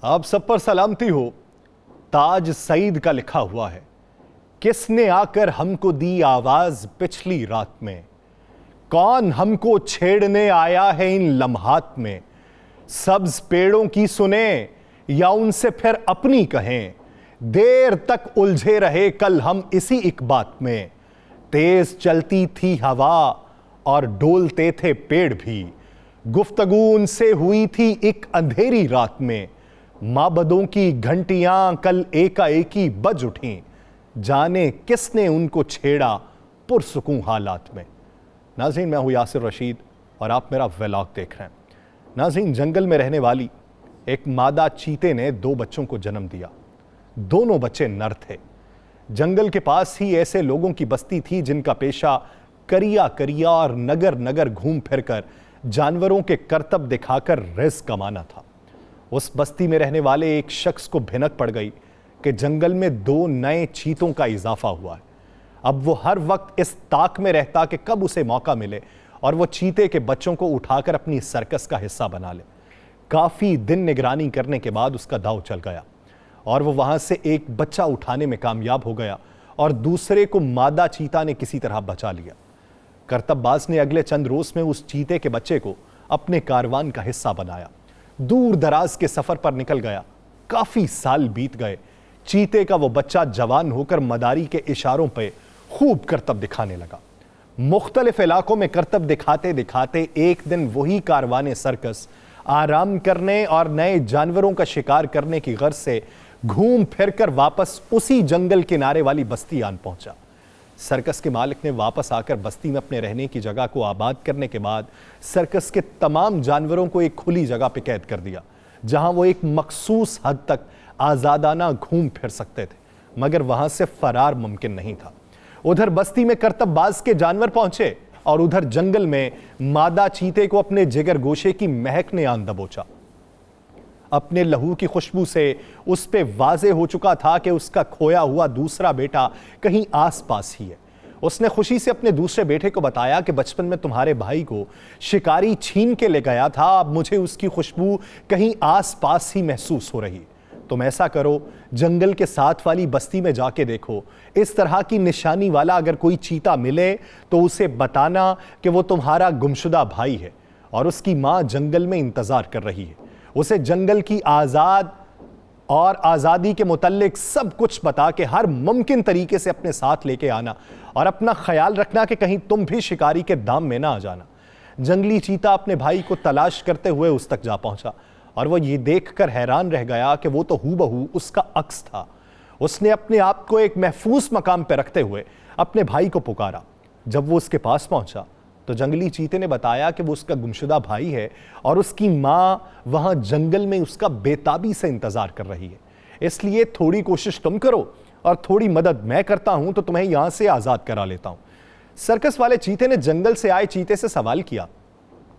आप सब पर सलामती हो। ताज सईद का लिखा हुआ है, किसने आकर हमको दी आवाज पिछली रात में, कौन हमको छेड़ने आया है इन लम्हात में। सब्ज पेड़ों की सुने या उनसे फिर अपनी कहें, देर तक उलझे रहे कल हम इसी एक बात में। तेज चलती थी हवा और डोलते थे पेड़ भी, गुफ्तगू उनसे हुई थी एक अंधेरी रात में। माबदों की घंटियां कल एकाएकी बज उठीं, जाने किसने उनको छेड़ा पुरसुकून हालात में। नाज़रीन, मैं हूं यासिर रशीद और आप मेरा व्लॉग देख रहे हैं। नाज़रीन, जंगल में रहने वाली एक मादा चीते ने 2 बच्चों को जन्म दिया। दोनों बच्चे नर थे। जंगल के पास ही ऐसे लोगों की बस्ती थी जिनका पेशा करिया करिया और नगर नगर घूम फिरकर जानवरों के करतब दिखाकर रिज़्क़ कमाना था। उस बस्ती में रहने वाले एक शख्स को भिनक पड़ गई कि जंगल में 2 नए चीतों का इजाफा हुआ है। अब वो हर वक्त इस ताक में रहता कि कब उसे मौका मिले और वो चीते के बच्चों को उठाकर अपनी सर्कस का हिस्सा बना ले। काफ़ी दिन निगरानी करने के बाद उसका दांव चल गया और वो वहाँ से एक बच्चा उठाने में कामयाब हो गया और दूसरे को मादा चीता ने किसी तरह बचा लिया। करतबबाज ने अगले चंद रोज में उस चीते के बच्चे को अपने कारवान का हिस्सा बनाया। दूर दराज के सफर पर निकल गया। काफी साल बीत गए। चीते का वो बच्चा जवान होकर मदारी के इशारों पे खूब करतब दिखाने लगा। मुख्तलिफ इलाकों में करतब दिखाते दिखाते एक दिन वही कारवाने सर्कस आराम करने और नए जानवरों का शिकार करने की गर्ज से घूम फिरकर वापस उसी जंगल किनारे वाली बस्ती आन पहुंचा। सर्कस के मालिक ने वापस आकर बस्ती में अपने रहने की जगह को आबाद करने के बाद सर्कस के तमाम जानवरों को एक खुली जगह पर कैद कर दिया, जहां वो एक मखसूस हद तक आजादाना घूम फिर सकते थे, मगर वहां से फरार मुमकिन नहीं था। उधर बस्ती में करतबबाज के जानवर पहुंचे और उधर जंगल में मादा चीते को अपने जिगर गोशे की महक ने आन दबोचा। अपने लहू की खुशबू से उस पे वाजे हो चुका था कि उसका खोया हुआ दूसरा बेटा कहीं आसपास ही है। उसने खुशी से अपने दूसरे बेटे को बताया कि बचपन में तुम्हारे भाई को शिकारी छीन के ले गया था, अब मुझे उसकी खुशबू कहीं आसपास ही महसूस हो रही है। तुम ऐसा करो, जंगल के साथ वाली बस्ती में जाके देखो, इस तरह की निशानी वाला अगर कोई चीता मिले तो उसे बताना कि वो तुम्हारा गुमशुदा भाई है और उसकी माँ जंगल में इंतजार कर रही है। उसे जंगल की आज़ादी के मुतल्लिक सब कुछ बता के हर मुमकिन तरीके से अपने साथ लेके आना और अपना ख्याल रखना कि कहीं तुम भी शिकारी के दाम में ना आ जाना। जंगली चीता अपने भाई को तलाश करते हुए उस तक जा पहुंचा और वो ये देखकर हैरान रह गया कि वो तो हूबहू उसका अक्स था। उसने अपने आप को एक महफूज मकाम पर रखते हुए अपने भाई को पुकारा। जब वो उसके पास पहुंचा तो जंगली चीते ने बताया कि वो उसका गुमशुदा भाई है और उसकी माँ वहां जंगल में उसका बेताबी से इंतजार कर रही है। इसलिए थोड़ी कोशिश तुम करो और थोड़ी मदद मैं करता हूं तो तुम्हें यहां से आजाद करा लेता हूं। सर्कस वाले चीते ने जंगल से आए चीते से सवाल किया,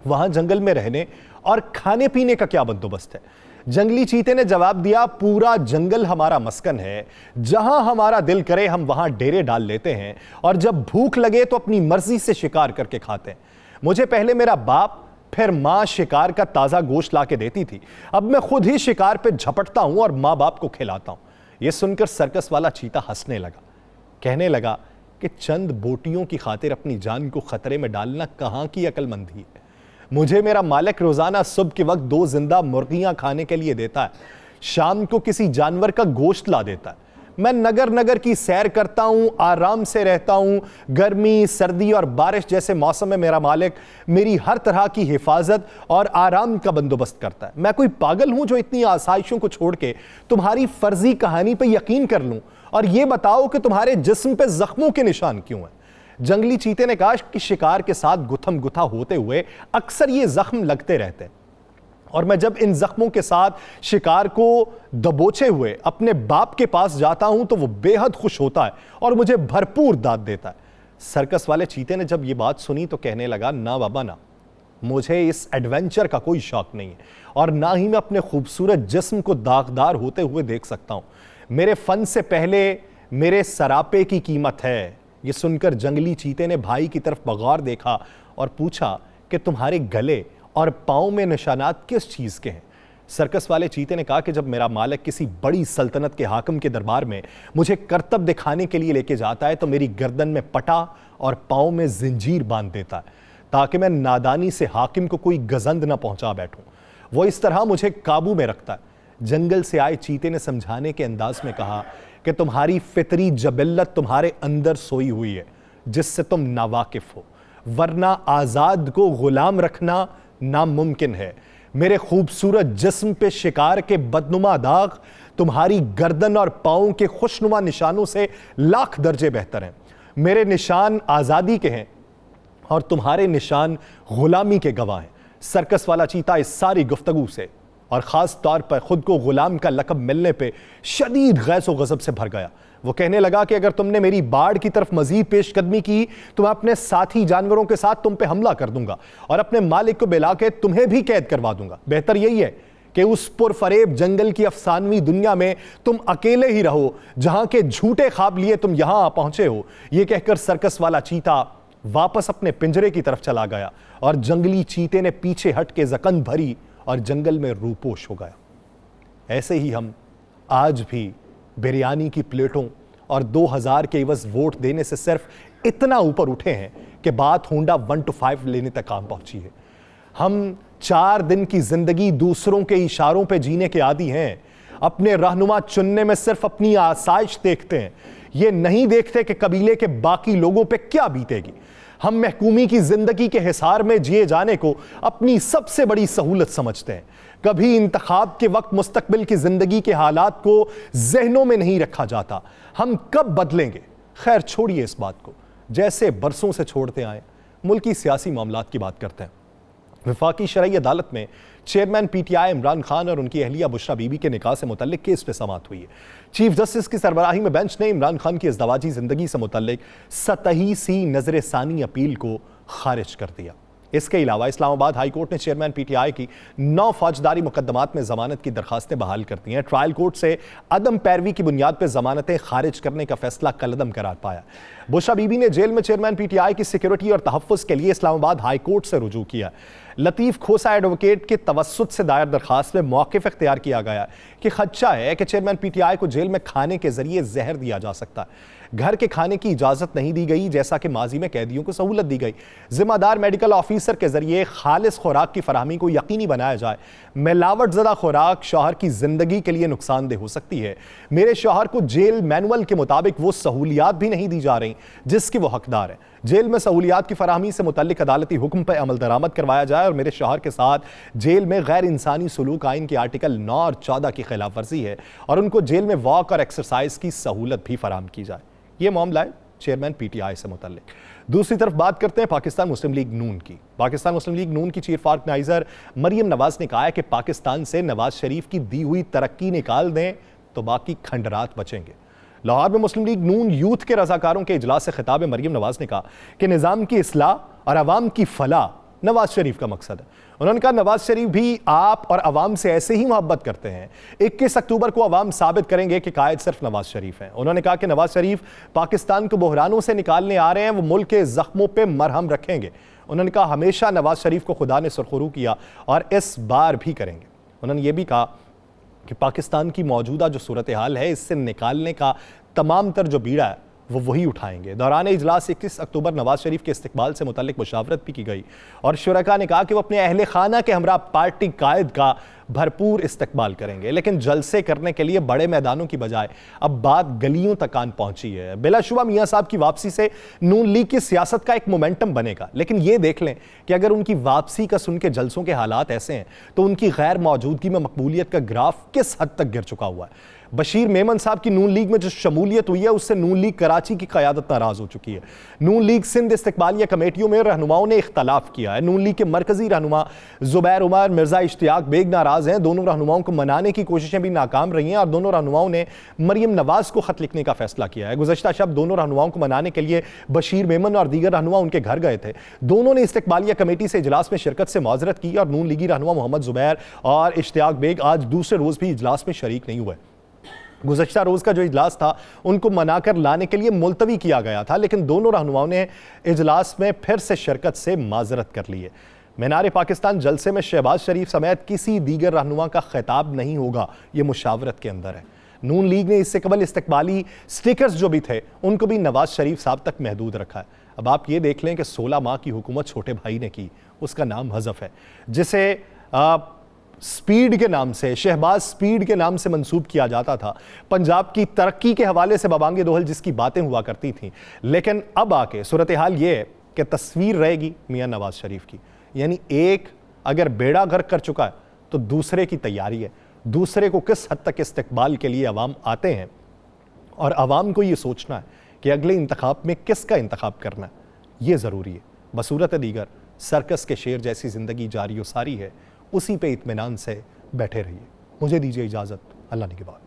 वहां जंगल में रहने और खाने पीने का क्या बंदोबस्त है? जंगली चीते ने जवाब दिया, पूरा जंगल हमारा मस्कन है, जहां हमारा दिल करे हम वहां डेरे डाल लेते हैं और जब भूख लगे तो अपनी मर्जी से शिकार करके खाते हैं। मुझे पहले मेरा बाप फिर मां शिकार का ताजा गोश्त ला के देती थी, अब मैं खुद ही शिकार पे झपटता हूं और मां बाप को खिलाता हूं। यह सुनकर सर्कस वाला चीता हंसने लगा, कहने लगा कि चंद बोटियों की खातिर अपनी जान को खतरे में डालना कहां की अक्लमंदी है। मुझे मेरा मालिक रोजाना सुबह के वक्त 2 जिंदा मुर्गियां खाने के लिए देता है, शाम को किसी जानवर का गोश्त ला देता है। मैं नगर नगर की सैर करता हूं, आराम से रहता हूं। गर्मी, सर्दी और बारिश जैसे मौसम में मेरा मालिक मेरी हर तरह की हिफाजत और आराम का बंदोबस्त करता है। मैं कोई पागल हूं जो इतनी आसाइशों को छोड़ के तुम्हारी फर्जी कहानी पर यकीन कर लूं और यह बताओ कि तुम्हारे जिस्म पे जख्मों के निशान क्यों हैं? जंगली चीते ने कहा कि शिकार के साथ गुथम गुथा होते हुए अक्सर ये जख्म लगते रहते हैं और मैं जब इन जख्मों के साथ शिकार को दबोचे हुए अपने बाप के पास जाता हूं तो वो बेहद खुश होता है और मुझे भरपूर दाद देता है। सर्कस वाले चीते ने जब ये बात सुनी तो कहने लगा, ना बाबा ना, मुझे इस एडवेंचर का कोई शौक नहीं है और ना ही मैं अपने खूबसूरत जिस्म को दागदार होते हुए देख सकता हूं। मेरे फन से पहले मेरे सरापे की कीमत है। ये सुनकर जंगली चीते ने भाई की तरफ बगौर देखा और पूछा कि तुम्हारे गले और पांव में निशानात किस चीज के हैं? सर्कस वाले चीते ने कहा कि जब मेरा मालिक किसी बड़ी सल्तनत के हाकिम के दरबार में मुझे करतब दिखाने के लिए लेके जाता है तो मेरी गर्दन में पटा और पाँव में जिंजीर बांध देता है ताकि मैं नादानी से हाकिम को कोई गजंद ना पहुंचा बैठूं। वो इस तरह मुझे काबू में रखता है। जंगल से आए चीते ने समझाने के अंदाज में कहा कि तुम्हारी फितरी जबिल्लत तुम्हारे अंदर सोई हुई है जिससे तुम नावाकिफ हो, वरना आजाद को गुलाम रखना नामुमकिन है। मेरे खूबसूरत जिस्म पे शिकार के बदनुमा दाग तुम्हारी गर्दन और पाँव के खुशनुमा निशानों से लाख दर्जे बेहतर हैं। मेरे निशान आज़ादी के हैं और तुम्हारे निशान गुलामी के गवाह हैं। सर्कस वाला चीता इस सारी गुफ्तगू से और ख़ास तौर पर ख़ुद को गुलाम का लक़ब मिलने पे शदीद गैस व गज़ब से भर गया। वो कहने लगा कि अगर तुमने मेरी बाढ़ की तरफ मजीद पेशकदमी की तो मैं अपने साथी जानवरों के साथ तुम पे हमला कर दूंगा और अपने मालिक को बुला के तुम्हें भी कैद करवा दूंगा। बेहतर यही है कि उस पुरफरेब जंगल की अफसानवी दुनिया में तुम अकेले ही रहो जहां के झूठे ख्वाब लिए तुम यहां पहुंचे हो। यह कहकर सर्कस वाला चीता वापस अपने पिंजरे की तरफ चला गया और जंगली चीते ने पीछे हट के जकंद भरी और जंगल में रूपोश हो गया। ऐसे ही हम आज भी बिरयानी की प्लेटों और 2000 के इवज वोट देने से सिर्फ इतना ऊपर उठे हैं कि बात होंडा 1 to 5 लेने तक काम पहुंची है। हम 4 दिन की जिंदगी दूसरों के इशारों पे जीने के आदी हैं। अपने रहनुमा चुनने में सिर्फ अपनी आसाइश देखते हैं, ये नहीं देखते कि कबीले के बाकी लोगों पे क्या बीतेगी। हम महकूमी की जिंदगी के हिसार में जिए जाने को अपनी सबसे बड़ी सहूलत समझते हैं। कभी इंतखाब के वक्त मुस्तकबिल की जिंदगी के हालात को जहनों में नहीं रखा जाता। हम कब बदलेंगे? खैर छोड़िए इस बात को, जैसे बरसों से छोड़ते आए मुल्की सियासी मामलात की बात करते हैं। वफाकी शरई अदालत में चेयरमैन पीटीआई इमरान खान और उनकी अहलिया बुशरा बीबी के निकाह से मुतल्लिक केस पे समाअत हुई है। चीफ जस्टिस की सरबराही में बेंच ने इमरान खान की इज़दवाजी जिंदगी से मुतल्लिक सतही सी नजर सानी अपील को खारिज कर दिया। इसके अलावा इस्लामाबाद हाई कोर्ट ने चेयरमैन पीटीआई की 9 फौजदारी मुकदमात में जमानत की दरखास्तें बहाल कर दी हैं। ट्रायल कोर्ट से अदम पैरवी की बुनियाद पर जमानतें खारिज करने का फैसला कलअदम करार पाया। बुशरा बीबी ने जेल में चेयरमैन पीटीआई की सिक्योरिटी और तहफ़्फ़ुज़ के लिए इस्लामाबाद हाई कोर्ट से रुजू किया। लतीफ़ खोसा एडवोकेट के तवस्सुत से दायर दरखास्त में मौक़िफ़ इख्तियार किया गया कि खदशा है कि चेयरमैन पीटीआई को जेल में खाने के जरिए जहर दिया जा सकता है। घर के खाने की इजाज़त नहीं दी गई जैसा कि माजी में कैदियों को सहूलत दी गई। जिम्मेदार मेडिकल ऑफिसर के जरिए खालिस खुराक की फराहमी को यकीनी बनाया जाए। मिलावट ज़दा खुराक शौहर की जिंदगी के लिए नुकसानदेह हो सकती है। मेरे शौहर को जेल मैनुअल के मुताबिक वो सहूलियात भी नहीं दी जा रही जिसकी वो हकदार है। जेल में सहूलियात की फराहमी से मुतल्लिक अदालती हुक्म पर अमल दरामद करवाया जाए और मेरे शौहर के साथ जेल में गैर इंसानी सलूक आइन के आर्टिकल 9 और 14 की खिलाफ वर्जी है और उनको जेल में वॉक और एक्सरसाइज की सहूलत भी फराहम की जाए। ये मामला है चेयरमैन पीटीआई से मुतल्लिक। दूसरी तरफ बात करते हैं पाकिस्तान मुस्लिम लीग नून की। पाकिस्तान मुस्लिम लीग नून की चीफ ऑर्गेनाइजर मरियम नवाज ने कहा है कि पाकिस्तान से नवाज शरीफ की दी हुई तरक्की निकाल दें तो बाकी खंडरात बचेंगे। लाहौर में मुस्लिम लीग नून यूथ के रजाकारों के इजलास से खिताब में मरियम नवाज ने कहा कि निज़ाम की इस्लाह और अवाम की फलाह नवाज शरीफ का मकसद है। उन्होंने कहा नवाज शरीफ भी आप और अवाम से ऐसे ही मोहब्बत करते हैं। 21 अक्टूबर को अवाम साबित करेंगे कि कायद सिर्फ नवाज शरीफ हैं। उन्होंने कहा कि नवाज शरीफ पाकिस्तान को बहरानों से निकालने आ रहे हैं, वो मुल्क के जख्मों पे मरहम रखेंगे। उन्होंने कहा हमेशा नवाज शरीफ को खुदा ने सुरखरू किया और इस बार भी करेंगे। उन्होंने ये भी कहा कि पाकिस्तान की मौजूदा जो सूरत हाल है इससे निकालने का तमाम तर जो बीड़ा है वो वही उठाएंगे। दौरान इजलास 21 अक्टूबर नवाज शरीफ के इस्तिकबाल से मुतल्लिक मुशावरत भी की गई और शुरका ने कहा कि वो अपने अहले खाना के हमरा पार्टी कायद का भरपूर इस्तकबाल करेंगे, लेकिन जलसे करने के लिए बड़े मैदानों की बजाय अब बात गलियों तक आन पहुंची है। बिलाशुबा मियां साहब की वापसी से नून लीग की सियासत का एक मोमेंटम बनेगा, लेकिन ये देख लें कि अगर उनकी वापसी का सुन के जलसों के हालात ऐसे हैं तो उनकी गैर मौजूदगी में मकबूलियत का ग्राफ किस हद तक गिर चुका हुआ है। बशीर मेमन साहब की नून लीग में जो शमूलियत हुई है उससे नून लीग कराची की क़यादत नाराज हो चुकी है। नून लीग सिंध इस्तिकबालिया कमेटियों में रहनुमाओं ने इख्तलाफ किया है। नून लीग के मरकजी रहनुमा जुबैर उमर, मिर्जा इश्तियाक बेग नाराज हैं। दोनों रहनुमाओं को मनाने की कोशिशें भी नाकाम रही हैं और दोनों रहनुमाओं ने मरियम नवाज को खत लिखने का फैसला किया है। गुज़श्ता शब दोनों रहनुमाओं को मनाने के लिए बशीर मेमन और दीगर रहनुमा उनके घर गए थे। दोनों ने इस्तिकबालिया कमेटी से इजलास में शिरकत से माजरत की और नून लीगी रहनुमा मोहम्मद जुबैर और इश्तियाक बेग आज दूसरे रोज भी इजलास में शरीक नहीं हुए। गुज़श्ता रोज़ का जो इजलास था उनको मनाकर लाने के लिए मुलतवी किया गया था, लेकिन दोनों रहनुमाओं ने इजलास में फिर से शिरकत से माजरत कर ली है। मीनार पाकिस्तान जलसे में शहबाज शरीफ समेत किसी दीगर रहनुमा का खिताब नहीं होगा, यह मुशावरत के अंदर है। नून लीग ने इससे कबल इस्तकबाली स्टिकर्स जो भी थे उनको भी नवाज शरीफ साहब तक महदूद रखा है। अब आप ये देख लें कि 16 माह की हुकूमत छोटे भाई ने की, उसका नाम हज़फ है, जिसे स्पीड के नाम से, शहबाज स्पीड के नाम से मंसूब किया जाता था। पंजाब की तरक्की के हवाले से बबांगे दोहल जिसकी बातें हुआ करती थीं, लेकिन अब आके सूरत हाल ये है कि तस्वीर रहेगी मियां नवाज शरीफ की, यानी एक अगर बेड़ा गर्क कर चुका है तो दूसरे की तैयारी है। दूसरे को किस हद तक इस्तकबाल के लिए अवाम आते हैं और अवाम को ये सोचना है कि अगले इंतखाब में किसका इंतखाब करना है, ये ज़रूरी है। बसूरत दीगर सर्कस के शेर जैसी ज़िंदगी जारी व सारी है, उसी पे इत्मीनान से बैठे रहिए। मुझे दीजिए इजाज़त, अल्लाह निगहबान।